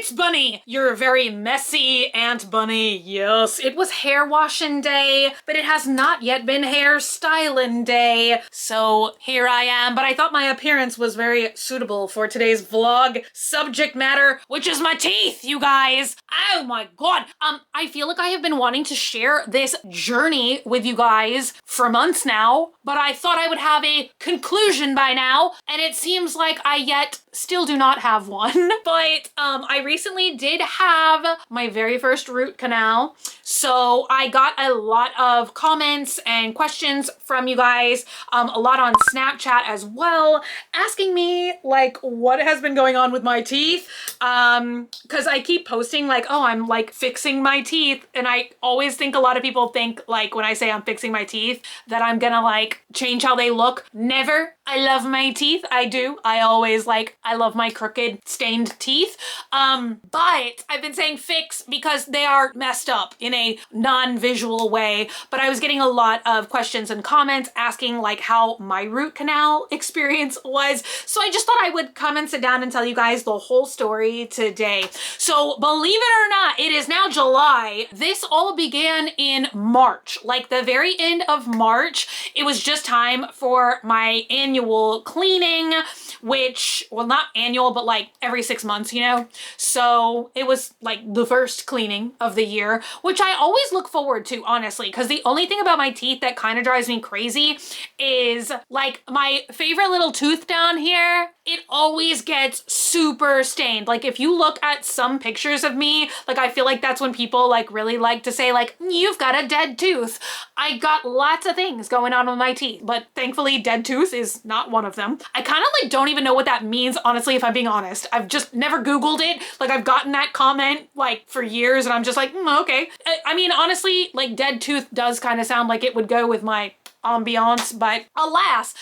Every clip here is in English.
It's Bunny, your very messy Aunt Bunny. Yes, it was hair washing day, but it has not yet been hair styling day. So here I am, but I thought my appearance was very suitable for today's vlog subject matter, which is my teeth, you guys. Oh my god. I feel like I have been wanting to share this journey with you guys for months now, but I thought I would have a conclusion by now, and it seems like I yet still do not have one. But I recently did have my very first root canal, so I got a lot of comments and questions from you guys, a lot on Snapchat as well, asking me like what has been going on with my teeth, because I keep posting like, oh, I'm like fixing my teeth, and I always think a lot of people think like when I say I'm fixing my teeth that I'm gonna like change how they look. Never. I love my teeth. I do. I always like, I love my crooked stained teeth. But I've been saying fix because they are messed up in a non-visual way. But I was getting a lot of questions and comments asking like how my root canal experience was. So I just thought I would come and sit down and tell you guys the whole story today. So believe it or not, it is now July. This all began in March, like the very end of March. It was just time for my annual cleaning, which, well, not annual, but like every 6 months, you know? So it was like the first cleaning of the year, which I always look forward to, honestly, because the only thing about my teeth that kind of drives me crazy is like my favorite little tooth down here, it always gets super stained. Like if you look at some pictures of me, like I feel like that's when people like really like to say like, you've got a dead tooth. I got lots of things going on with my teeth, but thankfully dead tooth is not one of them. I kind of like don't even know what that means, honestly, if I'm being honest. I've just never Googled it. Like I've gotten that comment like for years and I'm just like, okay. I mean, honestly, like dead tooth does kind of sound like it would go with my ambiance, but alas,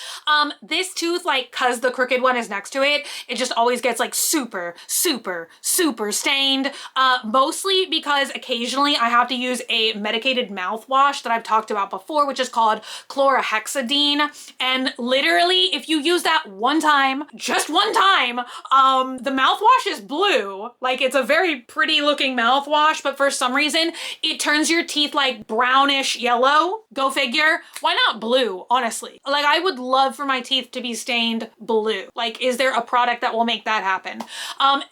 this tooth, like, cause the crooked one is next to it, it just always gets like super stained, mostly because occasionally I have to use a medicated mouthwash that I've talked about before, which is called chlorhexidine, and literally if you use that one time, just one time, the mouthwash is blue. Like it's a very pretty looking mouthwash, but for some reason it turns your teeth like brownish yellow. Go figure. Why not blue, honestly? Like I would love for my teeth to be stained blue. Like, is there a product that will make that happen?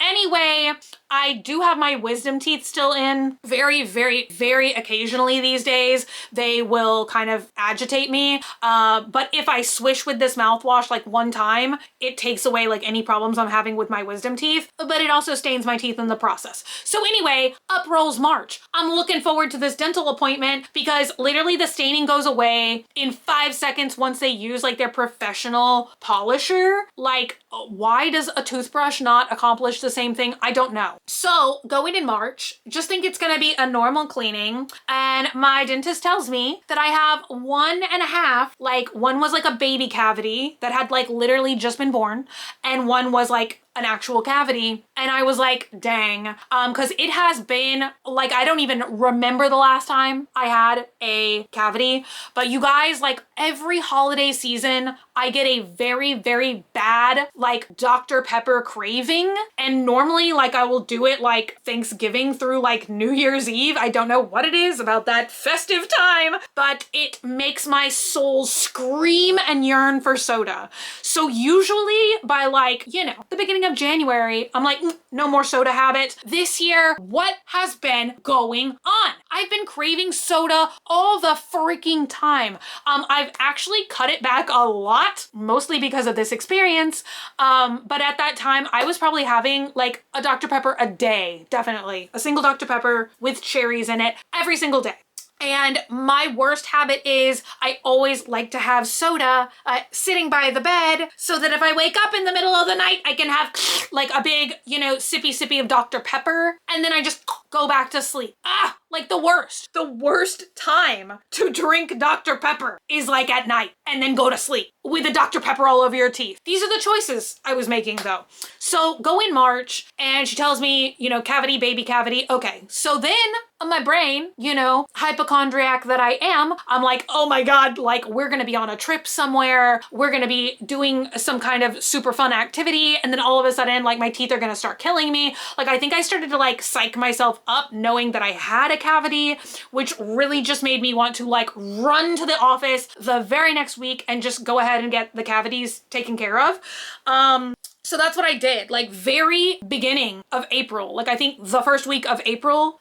Anyway, I do have my wisdom teeth still in. Very occasionally these days, they will kind of agitate me. But if I swish with this mouthwash like one time, it takes away like any problems I'm having with my wisdom teeth, but it also stains my teeth in the process. So anyway, up rolls March. I'm looking forward to this dental appointment because literally the staining goes away in 5 seconds once they use like their professional polisher. Like, why does a toothbrush not accomplish the same thing? I don't know. So going in March, just think it's gonna be a normal cleaning, and my dentist tells me that I have 1.5, like one was like a baby cavity that had like literally just been born, and one was like an actual cavity. And I was like, dang, because it has been like, I don't even remember the last time I had a cavity, but you guys, like every holiday season, I get a very bad like Dr. Pepper craving. And normally like I will do it like Thanksgiving through like New Year's Eve. I don't know what it is about that festive time, but it makes my soul scream and yearn for soda. So usually by like, you know, the beginning of January, I'm like, no more soda habit. This year, what has been going on? I've been craving soda all the freaking time. I've actually cut it back a lot, mostly because of this experience. But at that time, I was probably having like a Dr. Pepper a day, definitely. A single Dr. Pepper with cherries in it every single day. And my worst habit is I always like to have soda sitting by the bed so that if I wake up in the middle of the night, I can have like a big, you know, sippy of Dr. Pepper. And then I just go back to sleep. Like the worst. The worst time to drink Dr. Pepper is like at night and then go to sleep with a Dr. Pepper all over your teeth. These are the choices I was making though. So go in March and she tells me, you know, cavity, baby cavity. Okay. So then my brain, you know, hypochondriac that I am, I'm like, oh my God, like we're going to be on a trip somewhere. We're going to be doing some kind of super fun activity. And then all of a sudden, like my teeth are going to start killing me. Like I think I started to like psych myself up knowing that I had a cavity, which really just made me want to like run to the office the very next week and just go ahead and get the cavities taken care of. So that's what I did, like very beginning of April, like I think the first week of April.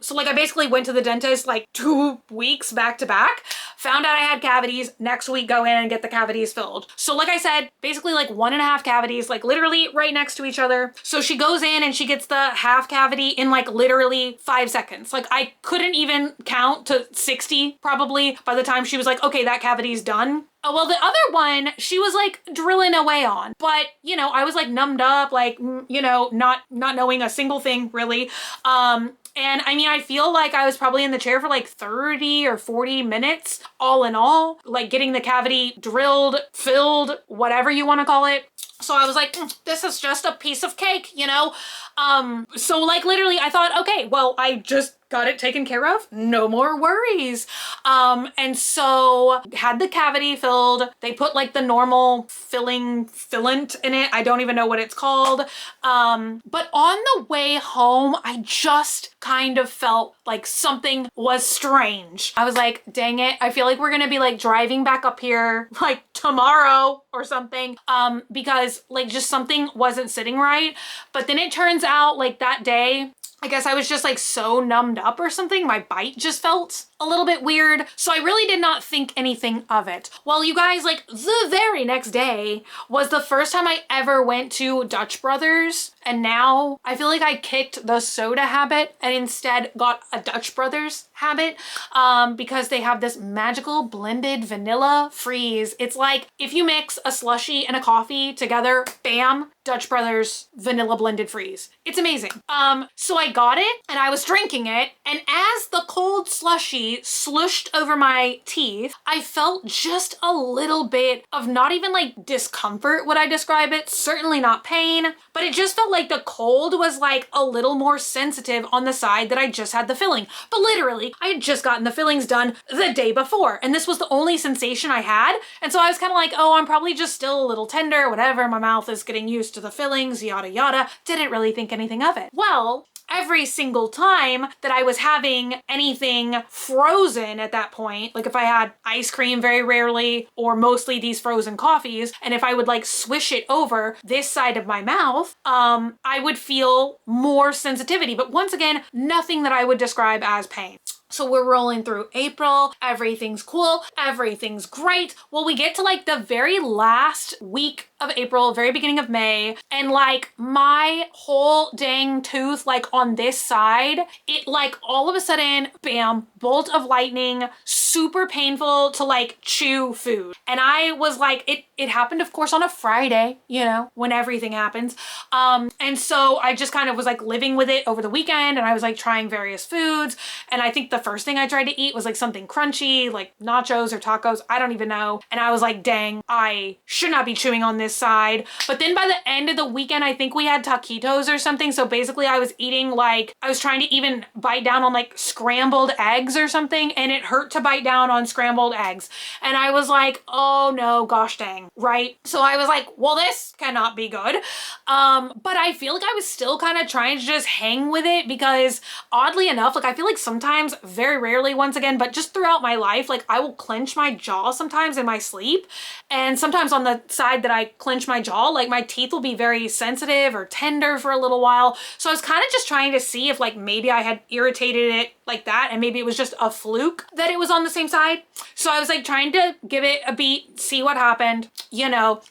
So like I basically went to the dentist like 2 weeks back to back, found out I had cavities, next week go in and get the cavities filled. So like I said, basically like 1.5 cavities, like literally right next to each other. So she goes in and she gets the half cavity in like literally 5 seconds. Like I couldn't even count to 60 probably by the time she was like, okay, that cavity's done. Oh, well, the other one, she was like drilling away on, but you know, I was like numbed up, like, you know, not knowing a single thing really. And I mean, I feel like I was probably in the chair for like 30 or 40 minutes all in all, like getting the cavity drilled, filled, whatever you want to call it. So I was like, this is just a piece of cake, you know? So like literally I thought, okay, well, I just got it taken care of. No more worries. And so had the cavity filled. They put like the normal fillant in it. I don't even know what it's called. But on the way home, I just kind of felt like something was strange. I was like, dang it. I feel like we're going to be like driving back up here like tomorrow or something. Because like just something wasn't sitting right. But then it turns out like that day, I guess I was just like so numbed up or something. My bite just felt a little bit weird. So I really did not think anything of it. Well, you guys, like the very next day was the first time I ever went to Dutch Brothers. And now I feel like I kicked the soda habit and instead got a Dutch Brothers habit because they have this magical blended vanilla freeze. It's like if you mix a slushie and a coffee together, bam, Dutch Brothers vanilla blended freeze. It's amazing. So I got it and I was drinking it. And as the cold slushie slushed over my teeth, I felt just a little bit of not even like discomfort, would I describe it? Certainly not pain, but it just felt like the cold was like a little more sensitive on the side that I just had the filling. But literally, I had just gotten the fillings done the day before, and this was the only sensation I had. And so I was kind of like, oh, I'm probably just still a little tender, whatever. My mouth is getting used to the fillings, yada, yada. Didn't really think anything of it. Well, every single time that I was having anything frozen at that point, like if I had ice cream very rarely or mostly these frozen coffees, and if I would like swish it over this side of my mouth, I would feel more sensitivity. But once again, nothing that I would describe as pain. So we're rolling through April, everything's cool, everything's great. Well, we get to like the very last week of April, very beginning of May, and like my whole dang tooth, like on this side, it like all of a sudden, bam, bolt of lightning, super painful to like chew food. And I was like, it happened of course on a Friday, you know, when everything happens. And so I just kind of was like living with it over the weekend, and I was like trying various foods. And I think the first thing I tried to eat was like something crunchy, like nachos or tacos, I don't even know. And I was like, dang, I should not be chewing on this side. But then by the end of the weekend, I think we had taquitos or something. So basically I was eating like, I was trying to even bite down on like scrambled eggs or something, and it hurt to bite down on scrambled eggs. And I was like, oh no, gosh dang, right? So I was like, well, this cannot be good. But I feel like I was still kind of trying to just hang with it because oddly enough, like I feel like sometimes, very rarely once again, but just throughout my life, like I will clench my jaw sometimes in my sleep. And sometimes on the side that I clench my jaw, like my teeth will be very sensitive or tender for a little while. So I was kind of just trying to see if like maybe I had irritated it like that, and maybe it was just a fluke that it was on the same side. So I was like trying to give it a beat, see what happened, you know.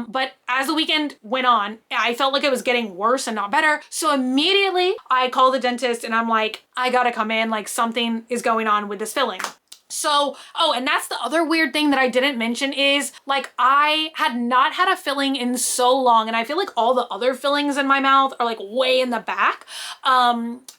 But as the weekend went on, I felt like it was getting worse and not better. So immediately I called the dentist and I'm like, I gotta come in, like something is going on with this filling. So, oh, and that's the other weird thing that I didn't mention is like I had not had a filling in so long, and I feel like all the other fillings in my mouth are like way in the back.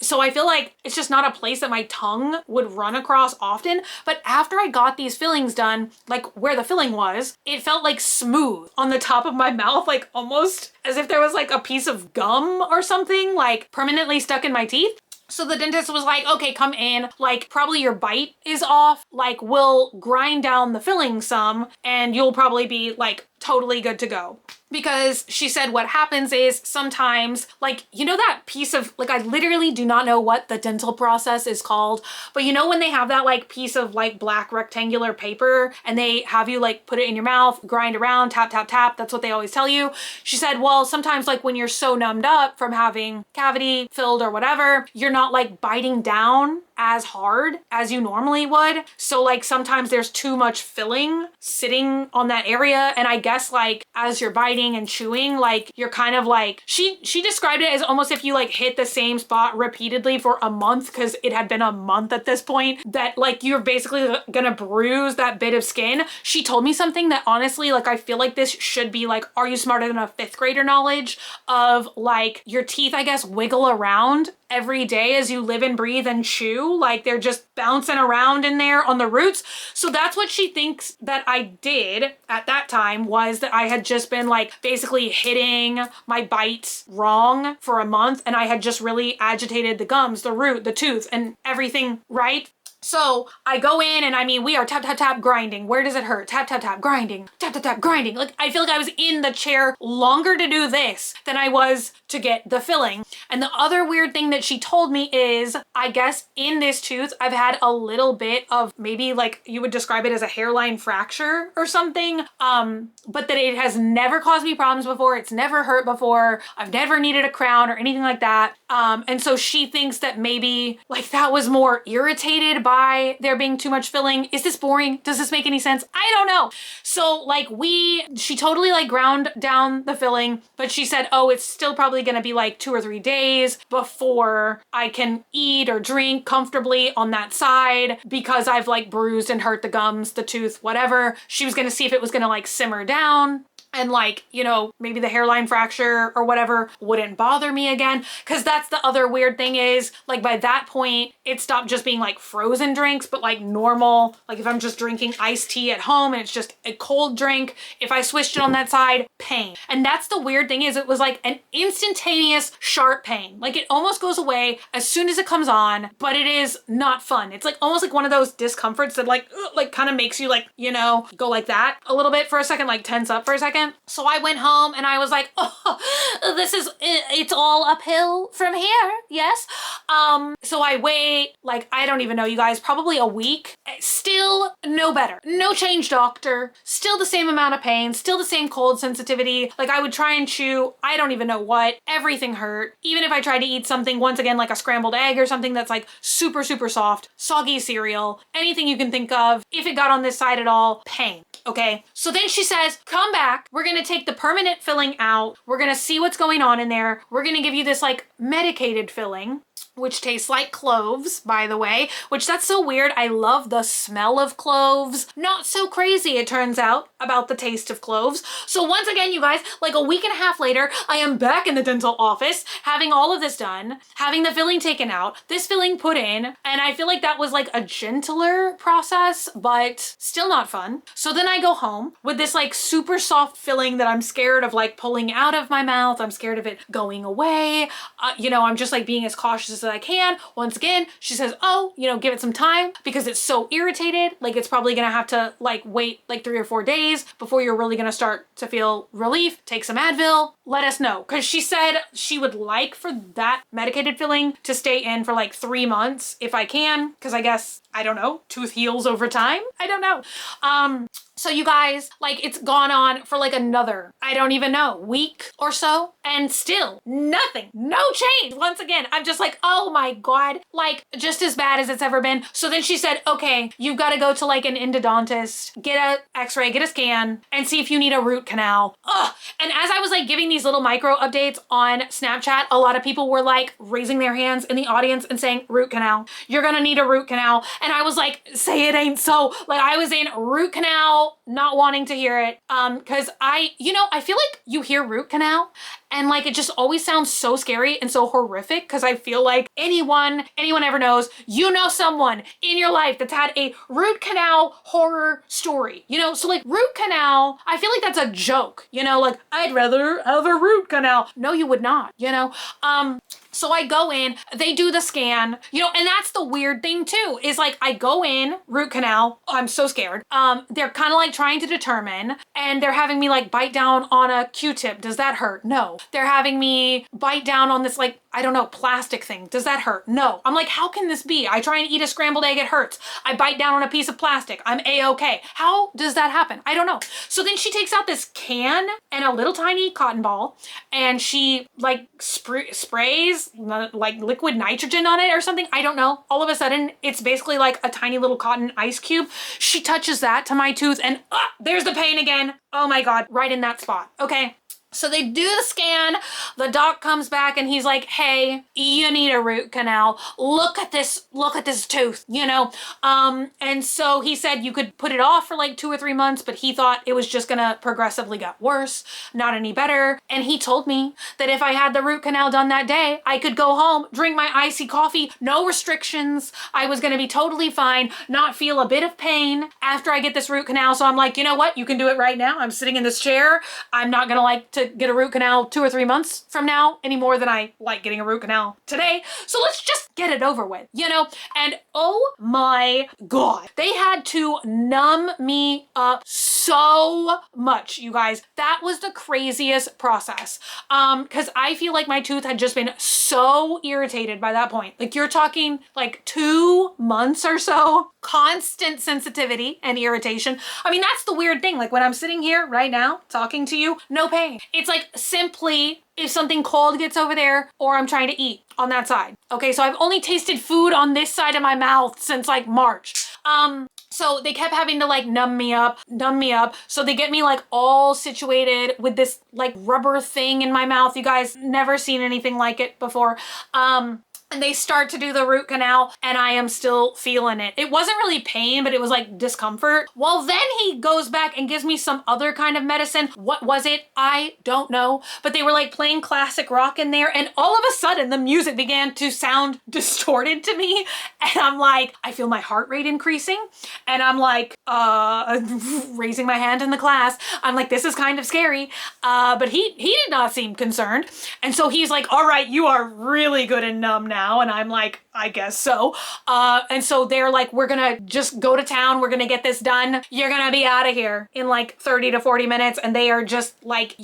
So I feel like it's just not a place that my tongue would run across often. But after I got these fillings done, like where the filling was, it felt like smooth on the top of my mouth, like almost as if there was like a piece of gum or something like permanently stuck in my teeth. So the dentist was like, okay, come in, like probably your bite is off, like we'll grind down the filling some and you'll probably be like totally good to go. Because she said what happens is sometimes, like, you know that piece of, like, I literally do not know what the dental process is called, but you know when they have that like piece of like black rectangular paper and they have you like put it in your mouth, grind around, tap, tap, tap, that's what they always tell you. She said, well, sometimes like when you're so numbed up from having cavity filled or whatever, you're not like biting down as hard as you normally would. So like sometimes there's too much filling sitting on that area. And I guess like as you're biting and chewing, like you're kind of like, she described it as almost if you like hit the same spot repeatedly for a month, because it had been a month at this point, that like you're basically gonna bruise that bit of skin. She told me something that honestly, like I feel like this should be like, are you smarter than a fifth grader knowledge of like your teeth, I guess, wiggle around every day as you live and breathe and chew, like they're just bouncing around in there on the roots. So that's what she thinks that I did at that time, was that I had just been like basically hitting my bites wrong for a month, and I had just really agitated the gums, the root, the tooth, and everything, right? So I go in and I mean, we are tap, tap, tap, grinding. Where does it hurt? Tap, tap, tap, grinding. Tap, tap, tap, grinding. Like I feel like I was in the chair longer to do this than I was to get the filling. And the other weird thing that she told me is, I guess in this tooth, I've had a little bit of maybe like you would describe it as a hairline fracture or something. But that it has never caused me problems before. It's never hurt before. I've never needed a crown or anything like that. And so she thinks that maybe like that was more irritated by there being too much filling. Is this boring? Does this make any sense? I don't know. So like she totally like ground down the filling, but she said, oh, it's still probably gonna be like 2 or 3 days before I can eat or drink comfortably on that side, because I've like bruised and hurt the gums, the tooth, whatever. She was gonna see if it was gonna like simmer down and like, you know, maybe the hairline fracture or whatever wouldn't bother me again. Cause that's the other weird thing is like by that point, it stopped just being like frozen drinks, but like normal, like if I'm just drinking iced tea at home and it's just a cold drink, if I switched it on that side, pain. And that's the weird thing is it was like an instantaneous sharp pain. Like it almost goes away as soon as it comes on, but it is not fun. It's like almost like one of those discomforts that like kind of makes you like, you know, go like that a little bit for a second, like tense up for a second. So I went home and I was like, oh, it's all uphill from here. Yes. So I wait, like, I don't even know, you guys, probably a week. Still no better. No change, doctor. Still the same amount of pain. Still the same cold sensitivity. Like I would try and chew, I don't even know what. Everything hurt. Even if I tried to eat something, once again, like a scrambled egg or something that's like super, super soft, soggy cereal, anything you can think of. If it got on this side at all, pain. Okay. So then she says, come back. We're going to take the permanent filling out. We're going to see what's going on in there. We're going to give you this like medicated filling, which tastes like cloves, by the way, which that's so weird. I love the smell of cloves. Not so crazy, it turns out, about the taste of cloves. So once again, you guys, like a week and a half later, I am back in the dental office, having all of this done, having the filling taken out, this filling put in, and I feel like that was like a gentler process, but still not fun. So then I go home with this like super soft filling that I'm scared of like pulling out of my mouth. I'm scared of it going away. You know, I'm just like being as cautious as I can. Once again, she says, oh, you know, give it some time because it's so irritated. Like it's probably gonna have to like wait like 3 or 4 days before you're really gonna start to feel relief. Take some Advil, let us know. Cause she said she would like for that medicated filling to stay in for like 3 months if I can. Cause I guess, I don't know, tooth heals over time. I don't know. So you guys, like it's gone on for like another, I don't even know, week or so, and still nothing, no change. Once again, I'm just like, oh my God, like just as bad as it's ever been. So then she said, okay, you've got to go to like an endodontist, get a x-ray, get a scan, and see if you need a root canal. Ugh. And as I was like giving these these little micro updates on Snapchat, a lot of people were like raising their hands in the audience and saying, root canal, you're gonna need a root canal. And I was like, say it ain't so. Like I was in root canal, not wanting to hear it. Cause I feel like you hear root canal and like it just always sounds so scary and so horrific, because I feel like anyone ever knows, you know someone in your life that's had a root canal horror story, so like root canal, I feel like that's a joke, like I'd rather have a root canal. No, you would not, So I go in, they do the scan, and that's the weird thing too, is like I go in, root canal, I'm so scared. They're kind of like trying to determine, and they're having me like bite down on a Q-tip. Does that hurt? No. They're having me bite down on this like, I don't know, plastic thing. Does that hurt? No. I'm like, how can this be? I try and eat a scrambled egg, it hurts. I bite down on a piece of plastic, I'm A-okay. How does that happen? I don't know. So then she takes out this can and a little tiny cotton ball, and she like sprays like liquid nitrogen on it or something. I don't know. All of a sudden, it's basically like a tiny little cotton ice cube. She touches that to my tooth and there's the pain again. Oh my God, right in that spot. Okay. So they do the scan, the doc comes back and he's like, hey, you need a root canal. Look at this tooth, And so he said you could put it off for like 2 or 3 months, but he thought it was just gonna progressively get worse, not any better. And he told me that if I had the root canal done that day, I could go home, drink my icy coffee, no restrictions. I was gonna be totally fine, not feel a bit of pain after I get this root canal. So I'm like, you know what? You can do it right now. I'm sitting in this chair. I'm not gonna like to get a root canal 2 or 3 months from now any more than I like getting a root canal today. So let's just get it over with, And oh my God, they had to numb me up so much, you guys. That was the craziest process. Because I feel like my tooth had just been so irritated by that point. Like you're talking like 2 months or so, constant sensitivity and irritation. I mean, that's the weird thing. Like when I'm sitting here right now talking to you, no pain. It's like simply if something cold gets over there or I'm trying to eat on that side. Okay, so I've only tasted food on this side of my mouth since like March. So they kept having to like numb me up. So they get me like all situated with this like rubber thing in my mouth. You guys never seen anything like it before. And they start to do the root canal and I am still feeling it. It wasn't really pain, but it was like discomfort. Well, then he goes back and gives me some other kind of medicine. What was it? I don't know. But they were like playing classic rock in there, and all of a sudden the music began to sound distorted to me. And I'm like, I feel my heart rate increasing. And I'm like, raising my hand in the class. I'm like, this is kind of scary. But he did not seem concerned. And so he's like, all right, you are really good and numb now. And I'm like, I guess so. And so they're like, we're gonna just go to town. We're gonna get this done. You're gonna be out of here in like 30 to 40 minutes. And they are just like,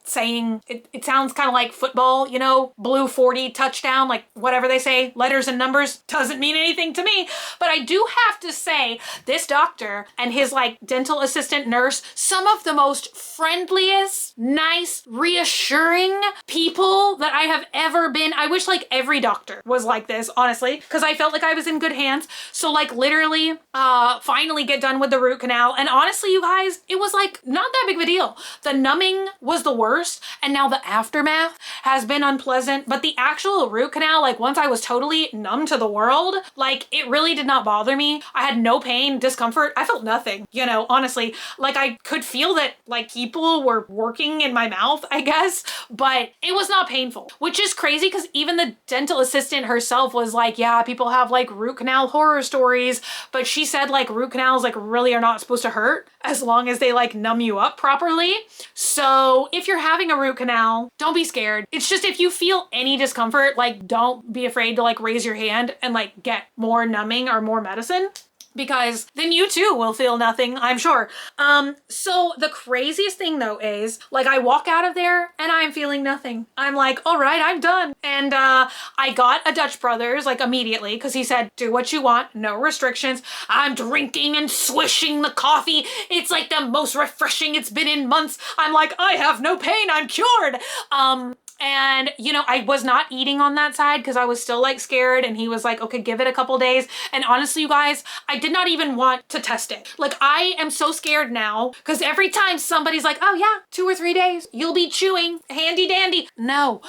saying, it sounds kind of like football, blue 40 touchdown, like whatever they say, letters and numbers doesn't mean anything to me. But I do have to say, this doctor and his like dental assistant nurse, some of the most friendliest, nice, reassuring people that I have ever been. I wish like every doctor was like this, honestly, because I felt like I was in good hands. So like literally finally get done with the root canal, and honestly, you guys, it was like not that big of a deal. The numbing was the worst, and now the aftermath has been unpleasant, but the actual root canal, like once I was totally numb to the world, like it really did not bother me. I had no pain, discomfort. I felt nothing, honestly. Like I could feel that like people were working in my mouth, I guess, but it was not painful, which is crazy because even the dental assistant herself was like, yeah, people have like root canal horror stories, but she said like root canals like really are not supposed to hurt as long as they like numb you up properly. So if you're having a root canal, don't be scared. It's just if you feel any discomfort, like don't be afraid to like raise your hand and like get more numbing or more medicine, because then you too will feel nothing, I'm sure. So the craziest thing though is like I walk out of there and I'm feeling nothing. I'm like, all right, I'm done. And I got a Dutch Brothers like immediately because he said, do what you want, no restrictions. I'm drinking and swishing the coffee. It's like the most refreshing it's been in months. I'm like, I have no pain, I'm cured. And I was not eating on that side because I was still like scared, and he was like, okay, give it a couple days. And honestly, you guys, I did not even want to test it. Like, I am so scared now because every time somebody's like, oh yeah, 2 or 3 days, you'll be chewing, handy dandy. No.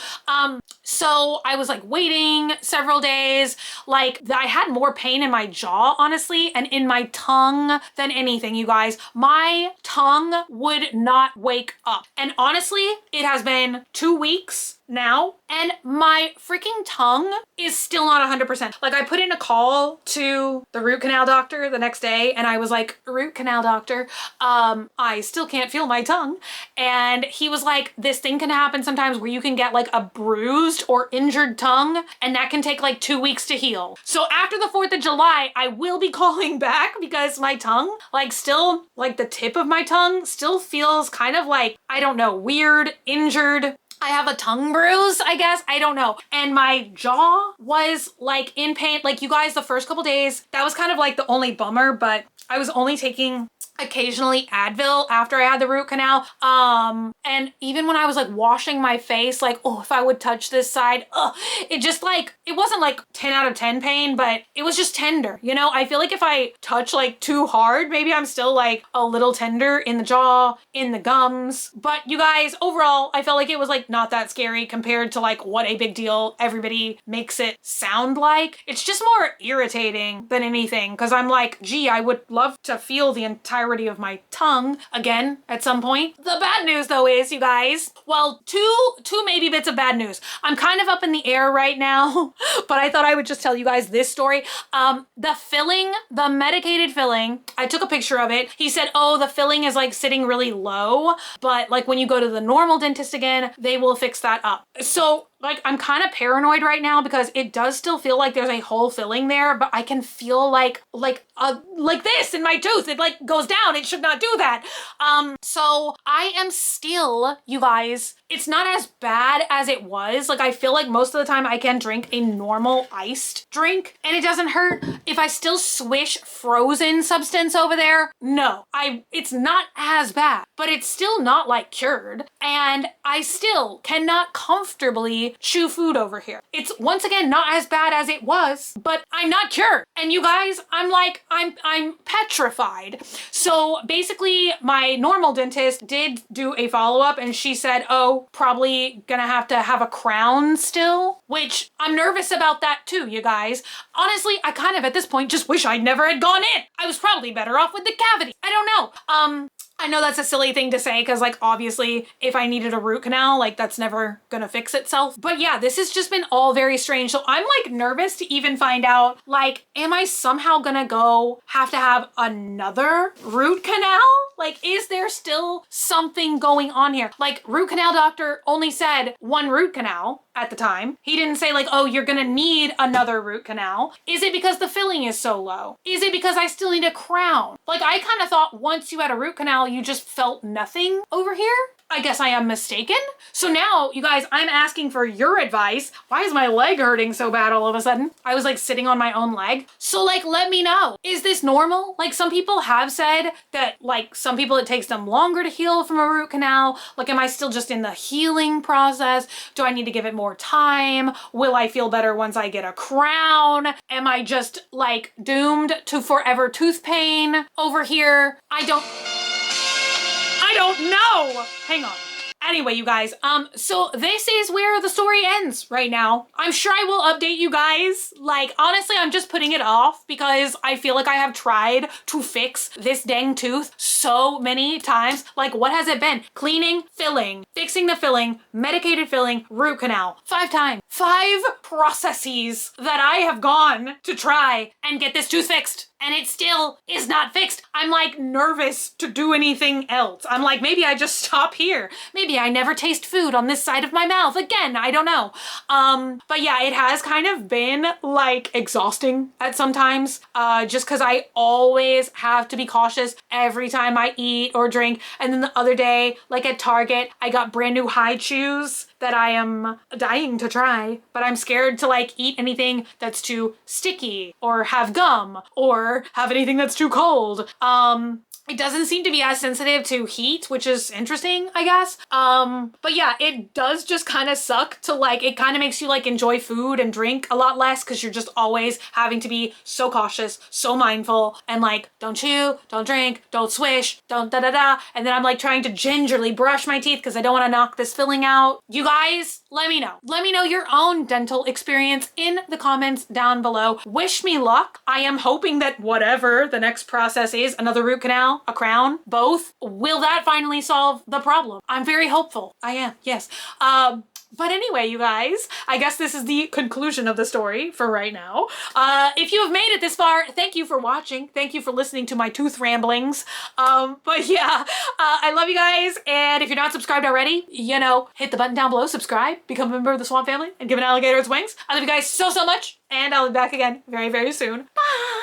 So I was like waiting several days. Like, I had more pain in my jaw, honestly, and in my tongue than anything, you guys. My tongue would not wake up. And honestly, it has been 2 weeks now, and my freaking tongue is still not 100%. Like, I put in a call to the root canal doctor the next day, and I was like, root canal doctor, I still can't feel my tongue. And he was like, this thing can happen sometimes where you can get like a bruised or injured tongue, and that can take like 2 weeks to heal. So after the 4th of July, I will be calling back because my tongue, like, still, like, the tip of my tongue still feels kind of like, I don't know, weird, injured. I have a tongue bruise, I guess. I don't know. And my jaw was like in pain. Like, you guys, the first couple days, that was kind of like the only bummer, but I was only taking occasionally Advil after I had the root canal. And even when I was like washing my face, like, oh, if I would touch this side, it just like, it wasn't like 10 out of 10 pain, but it was just tender. You know, I feel like if I touch like too hard, maybe I'm still like a little tender in the jaw, in the gums. But you guys, overall, I felt like it was like not that scary compared to like what a big deal everybody makes it sound like. It's just more irritating than anything because I'm like, gee, I would love to feel the entirety of my tongue again at some point. The bad news though is, you guys, well, two maybe bits of bad news. I'm kind of up in the air right now, but I thought I would just tell you guys this story. The filling, the medicated filling, I took a picture of it. He said, oh, the filling is like sitting really low, but like when you go to the normal dentist again, they will fix that up. So like, I'm kind of paranoid right now because it does still feel like there's a hole filling there, but I can feel like this in my tooth. It like goes down. It should not do that. So I am still, you guys, it's not as bad as it was. Like, I feel like most of the time I can drink a normal iced drink and it doesn't hurt. If I still swish frozen substance over there, no, it's not as bad, but it's still not like cured. And I still cannot comfortably chew food over here. It's once again not as bad as it was, but I'm not cured. And you guys, I'm like, I'm petrified. So basically my normal dentist did do a follow-up and she said, oh, probably gonna have to have a crown still, which I'm nervous about that too, you guys. Honestly, I kind of at this point just wish I never had gone in. I was probably better off with the cavity. I don't know. I know that's a silly thing to say because like obviously if I needed a root canal, like that's never gonna fix itself. But yeah, this has just been all very strange. So I'm like nervous to even find out, like, am I somehow gonna have to have another root canal? Like, is there still something going on here? Like, root canal doctor only said 1 root canal at the time. He didn't say like, oh, you're gonna need another root canal. Is it because the filling is so low? Is it because I still need a crown? Like, I kind of thought once you had a root canal, you just felt nothing over here. I guess I am mistaken. So now, you guys, I'm asking for your advice. Why is my leg hurting so bad all of a sudden? I was like sitting on my own leg. So like, let me know. Is this normal? Like, some people have said that like some people it takes them longer to heal from a root canal. Like, am I still just in the healing process? Do I need to give it more time? Will I feel better once I get a crown? Am I just like doomed to forever tooth pain over here? I don't know. Hang on. Anyway, you guys, so this is where the story ends right now. I'm sure I will update you guys. Like, honestly, I'm just putting it off because I feel like I have tried to fix this dang tooth so many times. Like, what has it been? Cleaning, filling, fixing the filling, medicated filling, root canal. 5 times. 5 processes that I have gone to try and get this tooth fixed. And it still is not fixed. I'm like nervous to do anything else. I'm like, maybe I just stop here. Maybe I never taste food on this side of my mouth again. I don't know. But yeah, it has kind of been like exhausting at sometimes, just because I always have to be cautious every time I eat or drink. And then the other day, like at Target, I got brand new high chews that I am dying to try, but I'm scared to like eat anything that's too sticky or have gum or have anything that's too cold. It doesn't seem to be as sensitive to heat, which is interesting, I guess. But yeah, it does just kind of suck to like, it kind of makes you like enjoy food and drink a lot less because you're just always having to be so cautious, so mindful, and like, don't chew, don't drink, don't swish, don't da da da. And then I'm like trying to gingerly brush my teeth because I don't want to knock this filling out. You guys, let me know. Let me know your own dental experience in the comments down below. Wish me luck. I am hoping that whatever the next process is, another root canal, a crown, both, will that finally solve the problem? I'm very hopeful. I am, yes. But anyway, you guys, I guess this is the conclusion of the story for right now. If you have made it this far, thank you for watching. Thank you for listening to my tooth ramblings. But yeah, I love you guys. And if you're not subscribed already, you know, hit the button down below, subscribe, become a member of the Swamp Family, and give an alligator its wings. I love you guys so, so much. And I'll be back again very, very soon. Bye.